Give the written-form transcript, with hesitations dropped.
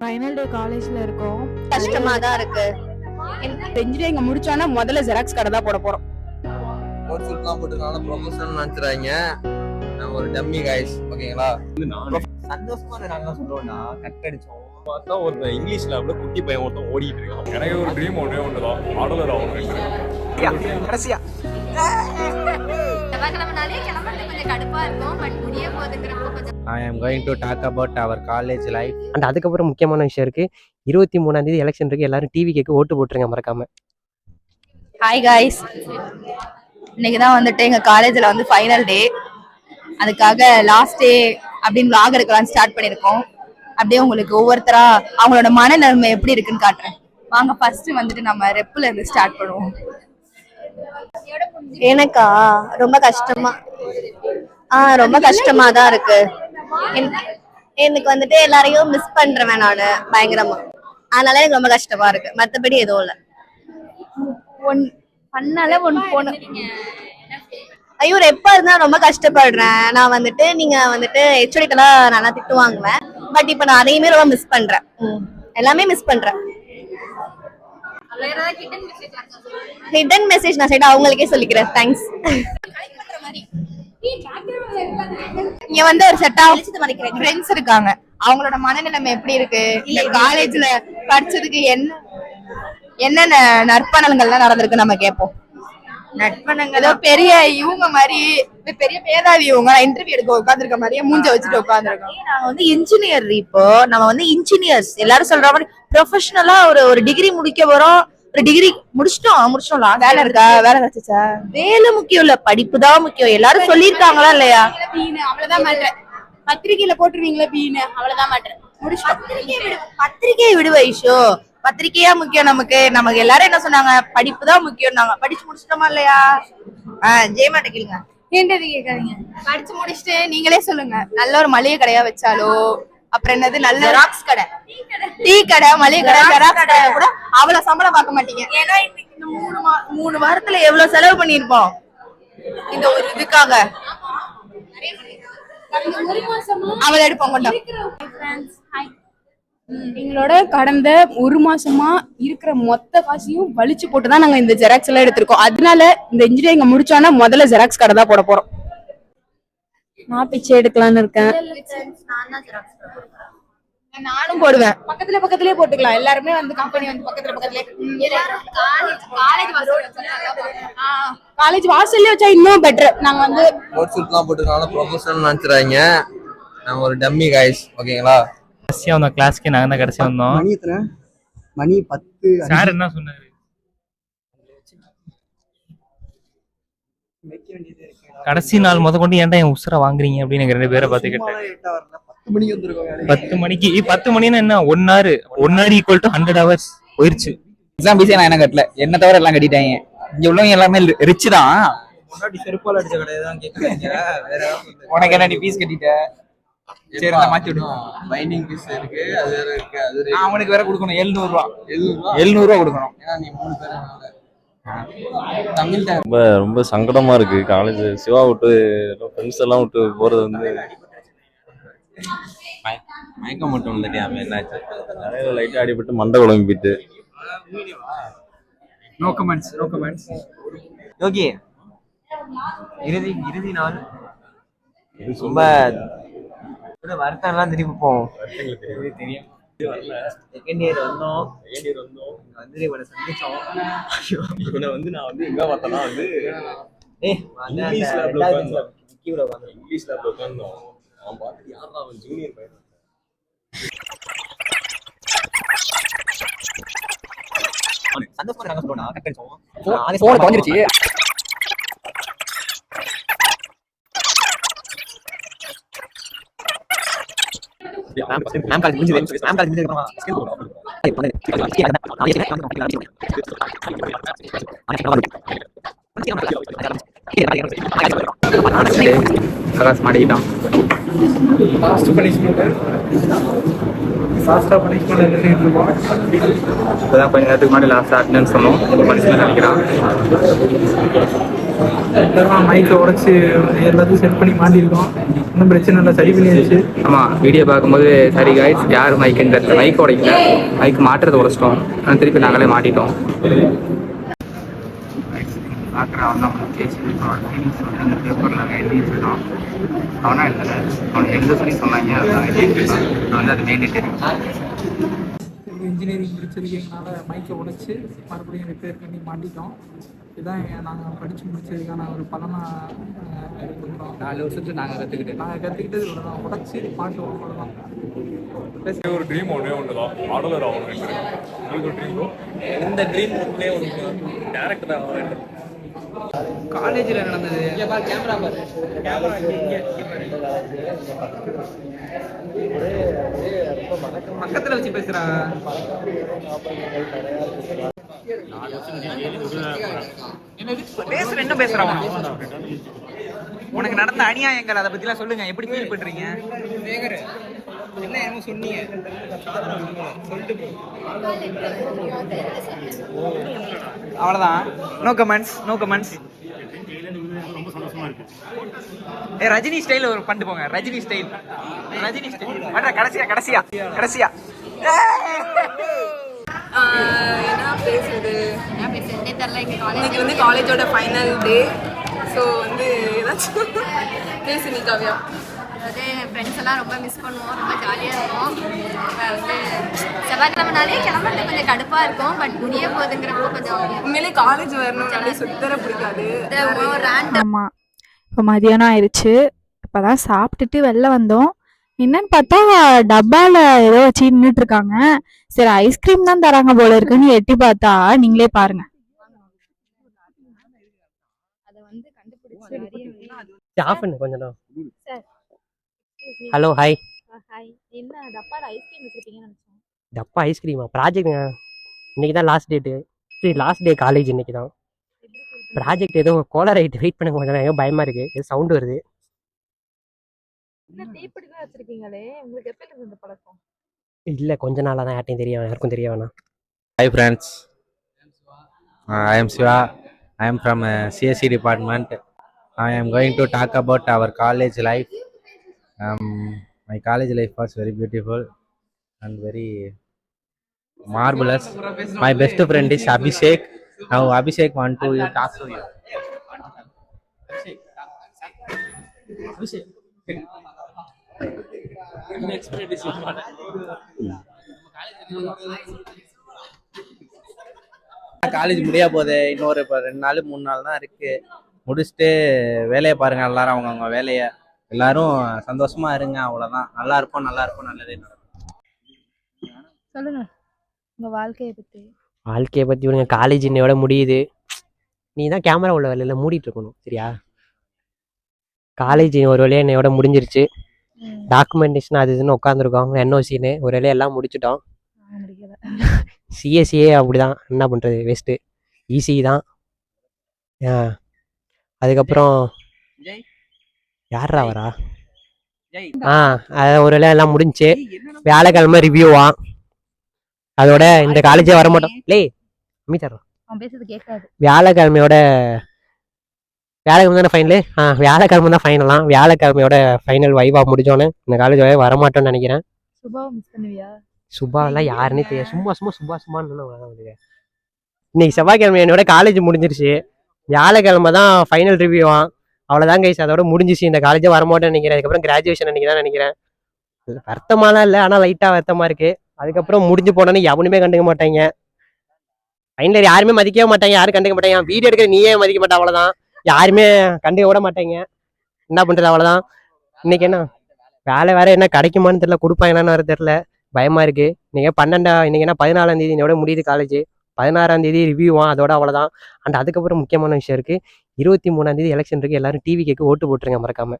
Final டே காலேஜ்ல இருக்கோம். கஷ்டமா தான் இருக்கு. இன்ஜினியரிங் முடிச்சோன்னா முதல்ல ஜெராக்ஸ் கடை தான் போட போறோம். கோர்ஸ் எல்லாம் போட்டுனால ப்ரொஃபஷனல் நினைச்சுறாங்க. நான் ஒரு டம்மி गाइस, ஓகேங்களா? சந்தோஷமா நாங்க சொல்றோம்னா கட் அடிச்சோம். பார்த்தா ஒரு இங்கிலீஷ் லேப்ல குட்டி பையன் ஒருத்தன் ஓடிட்டு இருக்கான். எனக்கு ஒரு ட்ரீம் ஒண்ணுதான், மாடலர் ஆகணும். கடைசியா செவ்வாய்க்கிழமைனாலே கிளம்புறது கொஞ்சம் கடுப்பா இருக்கும். பட் முடிய போகுதுங்கிறப்போ கொஞ்சம் I am going to talk about our college life. And அதுக்கப்புறம் முக்கியமான விஷயம் இருக்கு. 23ஆம் தேதி எலெக்ஷன் இருக்கு. எல்லாரும் டிவி கேக்கு ஓட்டு போட்டுருங்க மறக்காம. ஹாய் காய்ஸ், இன்னைக்கு தான் வந்துட்டு எங்க காலேஜ்ல வந்து ஃபைனல் டே. அதுக்காக லாஸ்ட் டே அப்படின்னு vlog எடுக்கலாம் ஸ்டார்ட் பண்ணியிருக்கோம். அப்படியே உங்களுக்கு ஒவ்வொருத்தரா அவங்களோட மனநிலைமை எப்படி இருக்குன்னு காட்டுறேன். வாங்க ஃபர்ஸ்ட் வந்துட்டு நம்ம ரெப்புல இருந்து ஸ்டார்ட் பண்ணுவோம். எனக்கா ரொம்ப கஷ்டமா ரொம்ப கஷ்டமா தான் இருக்கு. எனக்கு வந்துட்டு எல்லாரையும் மிஸ் பண்றேன் நானு பயங்கரமா. அதனால எனக்கு ரொம்ப கஷ்டமா இருக்கு. மத்தபடி எதுவும் இல்ல. ஐயோ எப்ப இருந்தா ரொம்ப கஷ்டப்படுறேன். நான் வந்துட்டு நீங்க வந்துட்டு ஹெச்ஓடிட்டெல்லாம் நல்லா திட்டு வாங்குவேன். பட் இப்ப நான் அதையுமே ரொம்ப மிஸ் பண்றேன். எல்லாமே மிஸ் பண்றேன். ஹிடன் மெசேஜ் நான் சைடு அவங்களுக்கே சொல்லிக்கிறேன். தேங்க்ஸ். இங்க வந்து ஒரு செட் ஆஃப் ஃப்ரெண்ட்ஸ் இருக்காங்க. அவங்களோட மனநிலைமை எப்படி இருக்கு, இல்ல காலேஜ்ல படிச்சதுக்கு என்னென்ன நற்பணங்கள்லாம் நடந்திருக்கு நம்ம கேட்போம். நற்பணங்கள் ஏதோ பெரிய இவங்க மாதிரி பெரிய பேதாவி இவங்க இன்டர்வியூ எடுக்க உட்காந்துருக்க மாதிரியே மூஞ்ச வச்சுட்டு உட்காந்துருக்கோம். நாங்க வந்து இன்ஜினியர். இப்போ நம்ம வந்து இன்ஜினியர்ஸ் எல்லாரும் சொல்ற மாதிரி ப்ரொஃபஷனலா ஒரு டிகிரி முடிக்க போறோம். ஒரு டிகிரி முடிச்சிட்டோம். வேலை இருக்கா? வேலை கிடைச்சிச்சா? வேலை முக்கியம் இல்ல, படிப்பு தான் முக்கியம். எல்லாரும் சொல்லிருக்காங்களா இல்லையா? அவ்வளவுதான் மாட்டேன். பத்திரிகையில போட்டுருவீங்களா பீனு? அவ்வளவுதான் மாட்டேன். பத்திரிகையை விடுவ ஐஷோ. பத்திரிகையா முக்கியம் நமக்கு எல்லாரும் என்ன சொன்னாங்க, படிப்பு தான் முக்கியம். நாங்க படிச்சு முடிச்சிட்டோமா இல்லையா? ஜெயமாட்ட கேளுங்க. ஏன்றது கேட்காதீங்க. படிச்சு முடிச்சுட்டு நீங்களே சொல்லுங்க. நல்ல ஒரு மளிகை கடையா வச்சாலோ, அப்புறம் என்னது நல்ல ஜெராக்ஸ் கடை, டீ கடை, மளிகை கடை, ஜெராக்ஸ் கடை கூட அவ்வளவு சம்பளம் பார்க்க மாட்டீங்க. ஏன்னா இன்னைக்கு இந்த 3 வாரத்துல எவ்வளவு செலவு பண்ணிருப்போம் இந்த ஒரு இதுக்காக. அவளை எடுப்போம் கொண்டா. எங்களோட கடந்த 1 மாசமா இருக்கிற மொத்த காசையும் வலிச்சு போட்டுதான் நாங்க இந்த ஜெராக்ஸ் எல்லாம் எடுத்திருக்கோம். அதனால இந்த இன்ஜினியரிங் முடிச்சோன்னா முதல்ல ஜெராக்ஸ் கடை தான் போட போறோம். நான் பிச்சை எடுக்கலான்னு இருக்கேன். நானும் போடுவேன். பக்கத்துலயே போட்டுக்கலாம். எல்லாருமே வந்து கம்பெனி வந்து பக்கத்துலயே காலேஜ் வாசல்ல வச்சா இன்னும் பெட்டர். நாங்க வந்து கோர்ஸ் எல்லாம் போட்டுனால ப்ரொஃபஷனல் நினைச்சுறாங்க. நான் ஒரு டம்மி गाइस, ஓகேங்களா? கடைசியா வந்தோம் கிளாஸ்க்கு. நாங்க தான் கடைசியா வந்தோம். மணி 10. சார் என்ன சொன்னாரு? கடைசி நாள் கொண்டு ஏன்டா என் உசுரை வாங்குறீங்க அப்படின்னு 2 பேரை பார்த்து கேட்டேன். 10 மணிக்கு 10 மணின்னா என்ன 1 hour ஈக்குவல் டு 100 hours போயிருச்சு. எக்ஸாம் ஃபீஸே நான் என்ன கட்டல, என்ன தவிர எல்லாம் கட்டிட்டாங்க. இங்க உள்ளவங்க எல்லாமே ரிச் தான். செருப்பால் அடிச்ச கடையை தான் கேட்குறீங்க. வேற உனக்கு என்ன, நீ ஃபீஸ் கட்டிட்ட? சரி நான் மாத்தி விடுவோம். பைண்டிங் ஃபீஸ் இருக்கு, அது வேற இருக்கு. அது அவனுக்கு வேற கொடுக்கணும் 700 ரூபா. 700 ரூபா கொடுக்கணும். ஏன்னா நீ 3 பேர் தமிழ் ரொம்ப சங்கடமா இருக்கு. காலேஜ் சிவா விட்டு ஃப்ரெண்ட்ஸ் எல்லாம் விட்டு போறது வந்து மயக்கம் மட்டும் இல்லையா? என்னாச்சு? நிறைய லைட்டா அடிபட்டு மண்டை குழம்பு போயிட்டு. No comments. ஓகே, இறுதி நாள் ரொம்ப வருத்தம் எல்லாம் திருப்பி போவோம். தெரியும். செகண்ட் இயர் வந்தோம், வந்து இவனை சந்திச்சோம். இவனை வந்து நான் வந்து எங்க பார்த்தேன்னா வந்து இங்கிலீஷ் லேப்ல உட்கார்ந்தோம். அவன் பார்த்து யாரா அவன் ஜூனியர் பையன். சந்தோஷமா நாங்க சொல்றோம்னா கட் அடிச்சோம். போன் தொலைஞ்சிருச்சு. மேம் காலேஜ் முடிஞ்சது. மேம் காலேஜ் முடிஞ்சதுக்கு சராஸ் மாட்டிக்கிட்டான். இப்பதான் கொஞ்ச நேரத்துக்கு முன்னாடி லாஸ்ட் அட்டெண்டன்ஸ் சொன்னோம். பனிஷ்மெண்ட் நினைக்கிறான். இதெல்லாம் மைக்கை உடச்சி எல்லாத்தையும் செட் பண்ணி மாட்டியிருக்கோம். ஒன்றும் பிரச்சனை இல்லை, சரி பண்ணியாச்சு. ஆமாம், வீடியோ பார்க்கும்போது சரி காய்ஸ் யார் மைக்குன்ற மைக் உடைக்கல, மைக் மாட்டுறதை உடைச்சிட்டோம். ஆனால் திருப்பி நாங்களே மாட்டிட்டோம். டாக்டர் அவன் தான் பேப்பரில் எழுதி வச்சுருக்கான். அவனா இல்லை, அவனுக்கு எழுத சொல்லி சொன்னாங்க. அதான் எழுதி வச்சுருக்கான். நான் வந்து அது மெயின் தெரியும். இன்ஜினியரிங் முடிச்சிருக்கீங்கனால மைக்கை உடைச்சி மறுபடியும் ரிப்பேர் பண்ணி மாட்டிட்டோம். இதுதான் நாங்கள் படித்து முடிச்சதுக்கான ஒரு பலனாக கொடுக்குறோம். 4 வருஷத்துல நாங்கள் கற்றுக்கிட்டது இவ்வளோ தான், உடச்சி மாட்டு அவ்வளோதான். ஒரு ட்ரீம் ஒன்றே ஒன்று தான், ஆடலர் ஆகணும். உங்களுக்கு ஒரு ட்ரீம் ப்ரோ? இந்த ட்ரீம் ஒன்றே ஒன்று, டேரக்டர் ஆகணும். காலேஜில் நடந்தது கேமரா பாரு, பக்கத்தில் வச்சு பேசுகிறா. பேசுற என்ன பேசுறான்? உனக்கு நடந்த அநியாயங்கள் அதை பத்திலாம் சொல்லுங்க. எப்படி ஃபீல் பண்றீங்க? என்ன என்னமோ சொன்னீங்க, அவ்வளவுதான். No comments, no comments. Rajini style ஒரு பண்ணிட்டு போங்க. ரஜினி ஸ்டைல், ரஜினி ஸ்டைல் பண்ற. கடைசியா கடைசியா கடைசியா என்ன பேசுறது இன்னைக்கு வந்து காலேஜோட ஃபைனல் டே. ஸோ வந்து ஏதாச்சும் பேசு நீ காவியா. அதாவது என் ஃப்ரெண்ட்ஸ் எல்லாம் ரொம்ப மிஸ் பண்ணுவோம், ரொம்ப ஜாலியாக இருக்கும். வந்து செவ்வாய்க்கிழமைனாலே கிளம்புறது கொஞ்சம் கடுப்பாக இருக்கும், பட் முடிய போகுதுங்கிறப்போ கொஞ்சம் உண்மையிலே காலேஜ் வரணும் அப்படியே சுத்தர பிடிக்காது. ஆமாம், இப்போ மதியானம் ஆயிடுச்சு. இப்போ தான் சாப்பிட்டுட்டு வெளில வந்தோம். என்னன்னு பார்த்தா டப்பால ஏதோ வச்சு நின்றுட்டு இருக்காங்க. சரி ஐஸ்கிரீம் தான் தராங்க போல இருக்குன்னு எட்டி பார்த்தா நீங்களே பாருங்க. ஆஃப் பண்ணு கொஞ்சம். Hello hi. என்ன டப்பால ஐஸ்கிரீம் வச்சிருக்கீங்கன்னு நினைச்சேன். டப்பா ஐஸ்கிரீமா? ப்ராஜெக்ட் இன்னைக்கு தான் last date. Last day college இன்னைக்கு தான். ப்ராஜெக்ட் எதுவும் கோலர் ஆகிட்டு வெயிட் பண்ண கொஞ்சம் ஏதோ பயமா இருக்கு, ஏதோ சவுண்ட் வருது. வச்சிருக்கீங்களே, உங்களுக்கு எப்ப இந்த பழக்கம்? இல்லை கொஞ்ச நாளாக தான், யார்ட்டையும் தெரிய வேணாம், யாருக்கும் தெரிய வேணாம். Hi friends, I am Siva. I am from CSE department. I am going to talk about our college life. My college life was very beautiful and very marvelous. My best friend is Abhishek. Now Abhishek want to talk to you. Abhishek. College முடியா போகுது, இன்னொரு 2 நாள் 3 நாள் தான் இருக்கு. முடிச்சுட்டு வேலையை பாருங்க, எல்லாரும் அவங்கவுங்க வேலையை. எல்லாரும் சந்தோஷமா இருங்க, அவ்வளவுதான். நல்லா இருப்போம், நல்லா இருப்போம், நல்லதே நடக்கும். சொல்லுங்க உங்க வாழ்க்கையை பத்தி. வாழ்க்கையை பற்றி விடுங்க, காலேஜ் இன்னையோட முடியுது. நீ தான் கேமரா உள்ள வேலையில மூடிட்டு இருக்கணும், சரியா? காலேஜ் ஒரு வழியாக என்னையோட முடிஞ்சிருச்சு. டாக்குமெண்டேஷன் அது இதுன்னு உட்காந்துருக்கோம். என்ஓசின்னு ஒரு வேலையை எல்லாம் முடிச்சிட்டோம். சிஎஸ்சியே அப்படிதான், என்ன பண்ணுறது, வேஸ்ட்டு. ஈஸி தான். அதுக்கப்புறம் யாரா வரா? அது ஒரு வேலை எல்லாம் முடிஞ்சு. வியாழக்கிழமை ரிவ்யூவா, அதோட இந்த காலேஜே வர மாட்டோம். லே அமிதர்றோம் வியாழக்கிழமையோட. வியாழக்கிழமை தானே ஃபைனலு? வியாழக்கிழமை தான் ஃபைனலாம். வியாழக்கிழமையோட ஃபைனல் வைவா முடிஞ்சோன்னே இந்த காலேஜ் வரமாட்டோன்னு நினைக்கிறேன். சுபாவெல்லாம் யாருன்னே தெரியாது, சும்மா சும்மான்னு. இன்னைக்கு செவ்வாய்க்கிழமை என்னோட காலேஜ் முடிஞ்சிருச்சு. வியாழக்கிழமை தான் ஃபைனல் ரிவ்யூவா, அவ்வளோதான் கைஸ். அதோட முடிஞ்சிச்சு, இந்த காலேஜே வரமாட்டேன்னு நினைக்கிறேன். அதுக்கப்புறம் கிராஜுவேஷன் அன்னைக்கு தான் நினைக்கிறேன். வருத்தமாலாம் இல்லை, ஆனால் லைட்டாக வருத்தமாக இருக்கு. அதுக்கப்புறம் முடிஞ்சு போனோன்னு எவனுமே கண்டுக்க மாட்டாங்க. ஃபைனல் யாருமே மதிக்கவே மாட்டாங்க, யாரும் கண்டுக்க மாட்டாங்க. வீடியோ எடுக்கிற நீயே மதிக்க மாட்டா, அவ்வளோதான். யாருமே கண்டுக்க விட மாட்டாங்க. என்ன பண்ணுறது, அவ்வளோதான். இன்னைக்கு என்ன வேலை வேற என்ன கிடைக்குமான்னு தெரியல, கொடுப்பாங்கன்னு வேற தெரியல, பயமா இருக்கு. இன்னைக்கு 12 இன்னைக்கு என்ன 14ஆம் தேதி என்னோட முடியுது காலேஜ். 16ஆம் தேதி ரிவ்யூவா, அதோட அவ்வளோதான். அண்ட் அதுக்கப்புறம் முக்கியமான விஷயம் இருக்கு, 23ஆம் தேதி எலெக்ஷன் இருக்கு. எல்லாரும் டிவி கேக்கு ஓட்டு போட்டுருங்க மறக்காம.